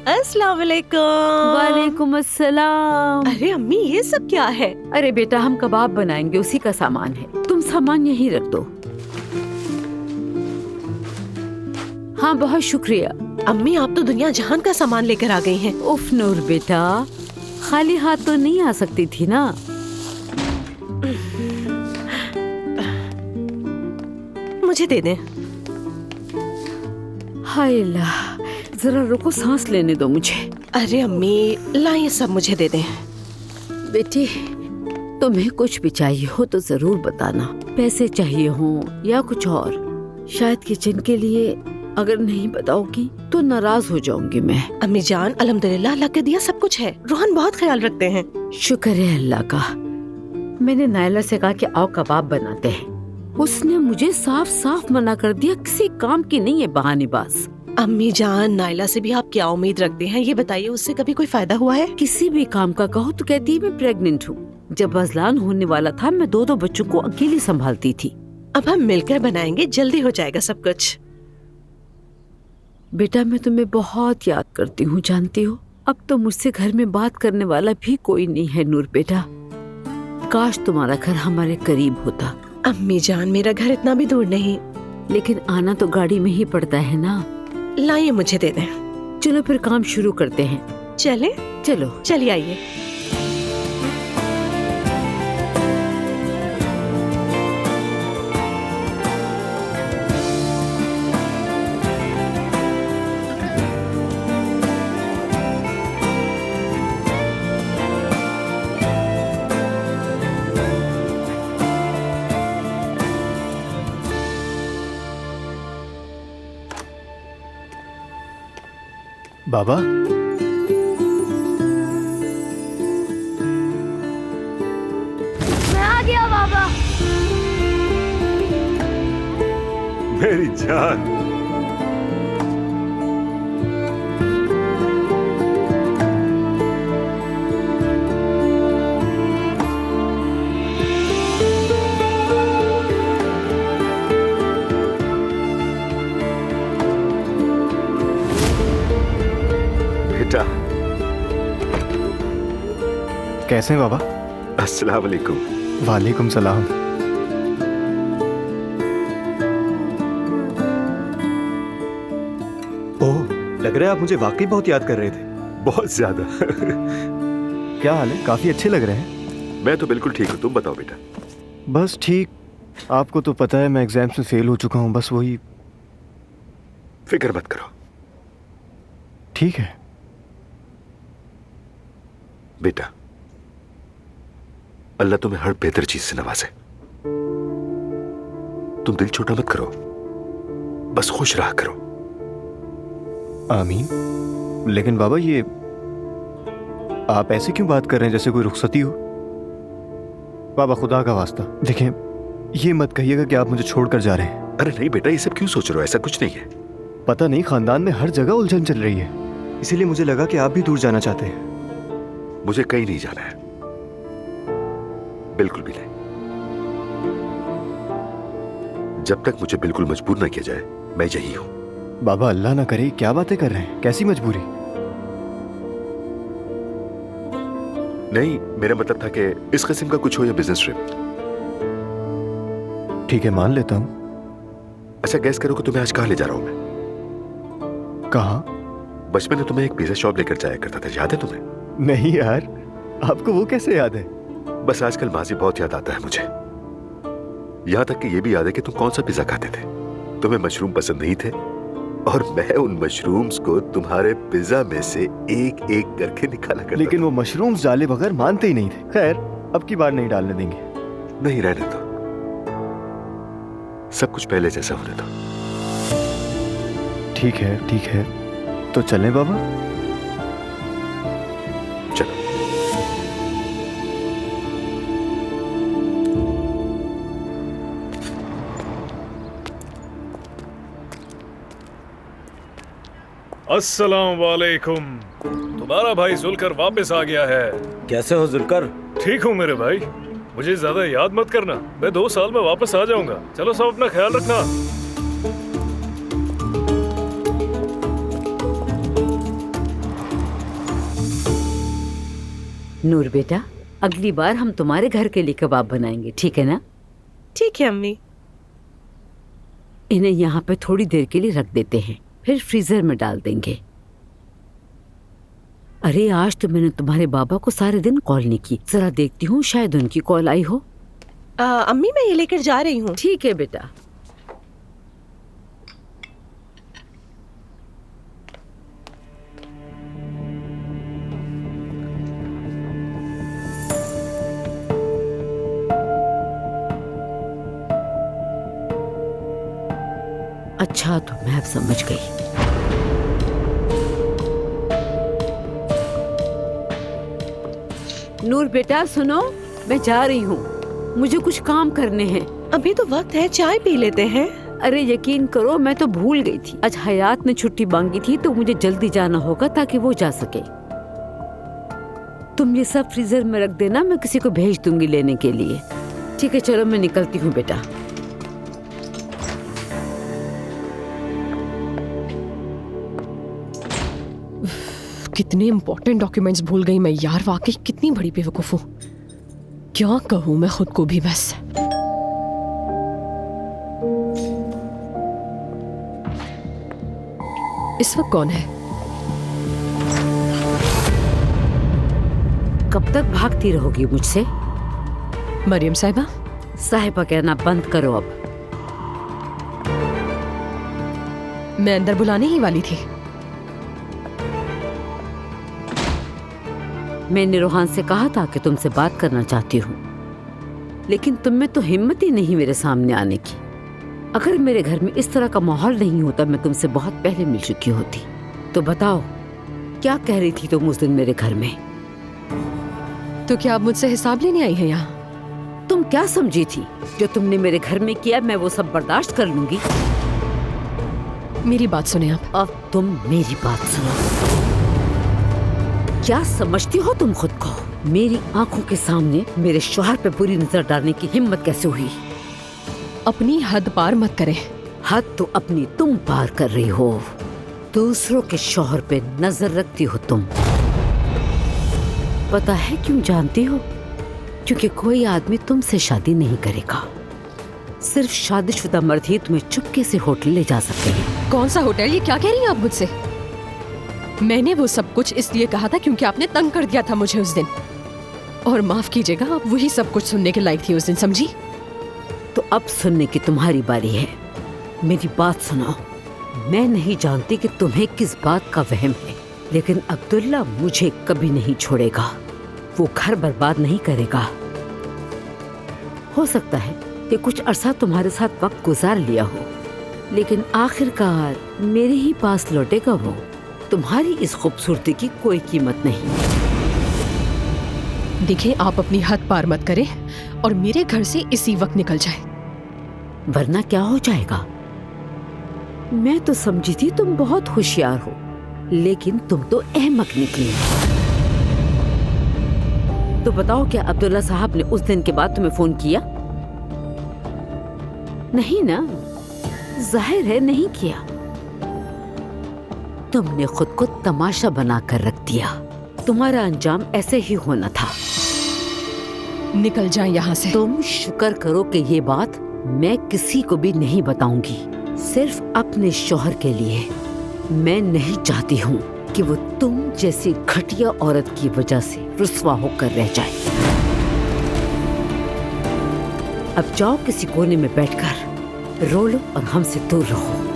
अस्सलाम वालेकुम। वालेकुम अस्सलाम। अरे अम्मी, ये सब क्या है? अरे बेटा, हम कबाब बनाएंगे, उसी का सामान है। तुम सामान यहीं रख दो। हाँ, बहुत शुक्रिया। अम्मी, आप तो दुनिया जहान का सामान लेकर आ गई हैं। उफ नूर बेटा, खाली हाथ तो नहीं आ सकती थी ना। मुझे दे दें। हाय अल्लाह, जरा रुको, सांस लेने दो मुझे। अरे अम्मी, लाइए सब मुझे दे दें। बेटी, तुम्हें कुछ भी चाहिए हो तो जरूर बताना। पैसे चाहिए हो या कुछ और। शायद किचन के लिए अगर नहीं बताओगी तो नाराज हो जाऊंगी मैं। अम्मी जान, अल्हम्दुलिल्लाह, अल्लाह के दिया सब कुछ है। रोहन बहुत ख्याल रखते हैं। शुक्र है अल्लाह का। मैंने नायला से कहा कि आओ कबाब बनाते हैं। उसने मुझे साफ साफ मना कर दिया, किसी काम की नहीं है बहानेबाज। अम्मी जान, नायला से भी आप क्या उम्मीद रखते हैं? ये बताइए, उससे कभी कोई फायदा हुआ है? किसी भी काम का कहो तो कहती है मैं प्रेग्नेंट हूँ। जब अजलान होने वाला था, मैं 2 बच्चों को अकेली संभालती थी। अब हम मिलकर बनाएंगे, जल्दी हो जाएगा सब कुछ। बेटा, मैं तुम्हें बहुत याद करती हूँ, जानती हो। अब तो मुझसे घर में बात करने वाला भी कोई नहीं है नूर बेटा। काश तुम्हारा घर हमारे करीब होता। अम्मी जान, मेरा घर इतना भी दूर नहीं। लेकिन आना तो गाड़ी में ही पड़ता है ना। लाइए, मुझे दे दें। चलो फिर काम शुरू करते हैं। चले? चलो चलिए, आइए। बाबा, मैं आ गया बाबा। मेरी जान, बेटा। कैसे हैं बाबा? अस्सलाम वालेकुम। वालेकुम सलाम। ओह, लग रहा है आप मुझे वाकई बहुत याद कर रहे थे। बहुत ज्यादा। क्या हाल है? काफी अच्छे लग रहे हैं। मैं तो बिल्कुल ठीक हूँ, तुम बताओ बेटा। बस ठीक। आपको तो पता है मैं एग्जाम्स में फेल हो चुका हूँ, बस वही। फिक्र मत करो ठीक है बेटा, अल्लाह तुम्हें हर बेहतर चीज से नवाजे। तुम दिल छोटा मत करो, बस खुश रहा करो। आमीन। लेकिन बाबा, ये आप ऐसे क्यों बात कर रहे हैं जैसे कोई रुखसती हो? बाबा, खुदा का वास्ता देखें, ये मत कहिएगा कि आप मुझे छोड़कर जा रहे हैं। अरे नहीं बेटा, ये सब क्यों सोच रहे हो? ऐसा कुछ नहीं है। पता नहीं, खानदान में हर जगह उलझन चल रही है, इसीलिए मुझे लगा कि आप भी दूर जाना चाहते हैं। मुझे कहीं नहीं जाना है, बिल्कुल भी नहीं। जब तक मुझे बिल्कुल मजबूर ना किया जाए, मैं यही हूं। बाबा, अल्लाह ना करे, क्या बातें कर रहे हैं? कैसी मजबूरी? नहीं, मेरा मतलब था कि इस किस्म का कुछ हो या बिजनेस ट्रिप। ठीक है, मान लेता हूं। अच्छा, गैस करो कि तुम्हें आज कहां ले जा रहा हूं मैं? कहां? बचपन में तुम्हें एक पिज्जा शॉप लेकर जाया करता था, याद है तुम्हें? नहीं यार, आपको वो कैसे याद है? बस आजकल माजी बहुत याद आता है मुझे। यहां तक कि ये भी याद है कि तुम कौन सा पिज्जा खाते थे। तुम्हें मशरूम पसंद नहीं थे और मैं उन मशरूम्स को तुम्हारे पिज्जा में से एक एक करके निकाला करता लेकिन था। वो मशरूम्स डाले बगैर मानते ही नहीं थे। खैर, अब की बार नहीं डालने देंगे। नहीं, रहने दो, सब कुछ पहले जैसा होने दो। ठीक है, तो चलें बाबा? चलो। अस्सलाम वालेकुम। तुम्हारा भाई जुलकर वापस आ गया है। कैसे हो जुलकर? ठीक हूँ मेरे भाई, मुझे ज्यादा याद मत करना। मैं 2 साल में वापस आ जाऊंगा। चलो सब अपना ख्याल रखना। नूर बेटा, अगली बार हम तुम्हारे घर के लिए कबाब बनाएंगे, ठीक है ना? ठीक है अम्मी। इन्हें यहाँ पे थोड़ी देर के लिए रख देते हैं, फिर फ्रीजर में डाल देंगे। अरे आज तो मैंने तुम्हारे बाबा को सारे दिन कॉल नहीं की, जरा देखती हूँ शायद उनकी कॉल आई हो। अम्मी मैं ये लेकर जा रही हूँ। ठीक है बेटा। अच्छा तो मैं अब समझ गई। नूर बेटा सुनो, मैं जा रही हूँ, मुझे कुछ काम करने हैं। अभी तो वक्त है, चाय पी लेते हैं। अरे यकीन करो मैं तो भूल गई थी, आज हयात ने छुट्टी मांगी थी तो मुझे जल्दी जाना होगा ताकि वो जा सके। तुम ये सब फ्रीजर में रख देना, मैं किसी को भेज दूंगी लेने के लिए। ठीक है चलो मैं निकलती हूँ बेटा। कितने इंपॉर्टेंट डॉक्यूमेंट्स भूल गई मैं यार, वाकई कितनी बड़ी बेवकूफ हूँ। क्या कहूँ मैं खुद को भी बस। इस वक्त कौन है? कब तक भागती रहोगी मुझसे? मरियम साहिबा। साहिबा कहना बंद करो अब। मैं अंदर बुलाने ही वाली थी। मैंने रोहान से कहा था कि तुमसे बात करना चाहती हूँ, लेकिन तुम में तो हिम्मत ही नहीं मेरे सामने आने की। अगर मेरे घर में इस तरह का माहौल नहीं होता मैं तुमसे बहुत पहले मिल चुकी होती। तो बताओ क्या कह रही थी तुम उस दिन मेरे घर में? तो क्या आप मुझसे हिसाब लेने आई हैं यहाँ? तुम क्या समझी थी जो तुमने मेरे घर में किया मैं वो सब बर्दाश्त कर लूंगी? मेरी बात सुने आप। अब तुम मेरी बात सुनो। क्या समझती हो तुम खुद को? मेरी आंखों के सामने मेरे शौहर पे बुरी नजर डालने की हिम्मत कैसे हुई? अपनी हद पार मत करें। हद तो अपनी तुम पार कर रही हो। दूसरों के शौहर पे नजर रखती हो तुम। पता है क्यों जानती हो? क्योंकि कोई आदमी तुमसे शादी नहीं करेगा। सिर्फ शादीशुदा मर्द ही तुम्हें चुपके से होटल ले जा सकते हैं। कौन सा होटल? ये क्या कह रही हैं आप मुझसे? मैंने वो सब कुछ इसलिए कहा था क्योंकि आपने तंग कर दिया था मुझे उस दिन। और माफ कीजिएगा, आप वही सब कुछ सुनने के लायक थी उस दिन, समझी? तो अब सुनने की तुम्हारी बारी है। मेरी बात सुनो। मैं नहीं जानती कि तुम्हें किस बात का वहम है, लेकिन अब्दुल्ला मुझे कभी नहीं छोड़ेगा। वो घर बर्बाद नहीं करेगा। हो सकता है कि कुछ अरसा तुम्हारे साथ वक्त गुजार लिया हो, लेकिन आखिरकार मेरे ही पास लौटेगा वो। तुम्हारी इस खूबसूरती की कोई कीमत नहीं। देखिए आप अपनी हद पार मत करें और मेरे घर से इसी वक्त निकल जाए, वरना क्या हो जाएगा? मैं तो समझी थी तुम बहुत होशियार हो, लेकिन तुम तो अहमक निकली। तो बताओ क्या अब्दुल्ला साहब ने उस दिन के बाद तुम्हें फोन किया? नहीं ना? जाहिर है नहीं किया। तुमने खुद को तमाशा बनाकर रख दिया। तुम्हारा अंजाम ऐसे ही होना था। निकल जाएं यहाँ से। तुम शुक्र करो कि ये बात मैं किसी को भी नहीं बताऊंगी, सिर्फ अपने शौहर के लिए। मैं नहीं चाहती हूँ कि वो तुम जैसी घटिया औरत की वजह से रुस्वा होकर रह जाए। अब जाओ किसी कोने में बैठकर रो लो और हमसे दूर रहो।